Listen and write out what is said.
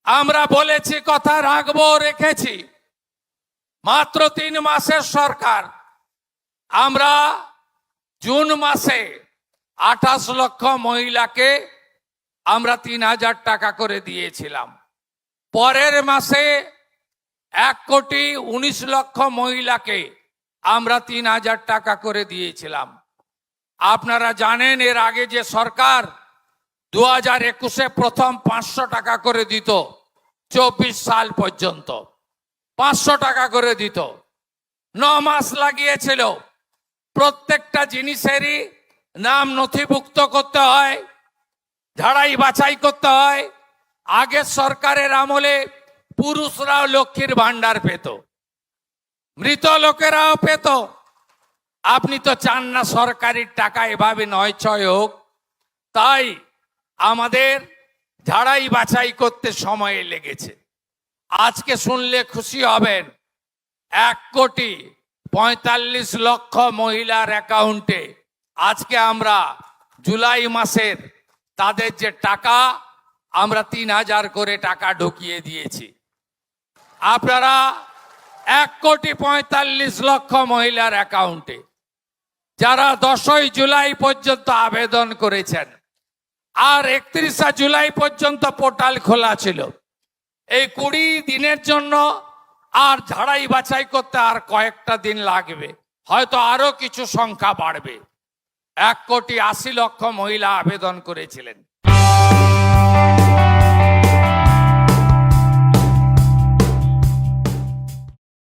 আমরা বলেছি, কথা রাখবো, রেখেছি। মাত্র 3 মাসের সরকার। আমরা জুন মাসে 28 লক্ষ মহিলাকে আমরা 3000 টাকা করে দিয়েছিলাম। পরের মাসে 1,19,00,000 মহিলাকে আমরা 3000 টাকা করে দিয়েছিলাম। আপনারা জানেন, এর আগে যে সরকার 2021-এ প্রথম 500 টাকা করে দিত, 24 সাল পর্যন্ত 500 টাকা করে দিত। 9 মাস লাগিয়েছিল। প্রত্যেকটা জিনিসেরই নাম নথিভুক্ত করতে হয়, ঝাড়াই বাছাই করতে হয়। আগের সরকারের আমলে পুরুষরাও লক্ষ্মীর ভান্ডার পেত, মৃত লোকেরাও পেত। আপনি তো চান না সরকারি টাকা এভাবে নয় ছয় হোক। তাই আমাদের ঝাড়াই বাছাই করতে সময় লেগেছে। আজকে শুনলে খুশি হবেন, 1,45,00,000 মহিলার অ্যাকাউন্টে আজকে আমরা জুলাই মাসের তাদের যে টাকা, আমরা 3,000 করে টাকা ঢুকিয়ে দিয়েছি। আপনারা 1,45,00,000 মহিলার অ্যাকাউন্টে যারা 10ই জুলাই পর্যন্ত আবেদন করেছেন, আর 31 জুলাই পর্যন্ত পোর্টাল খোলা ছিল। এই 20 দিনের জন্য আর ঝাড়াই বাছাই করতে আর কয়েকটা দিন লাগবে, হয়তো আরো কিছু সংখ্যা বাড়বে। 1,80,00,000 মহিলা আবেদন করেছিলেন।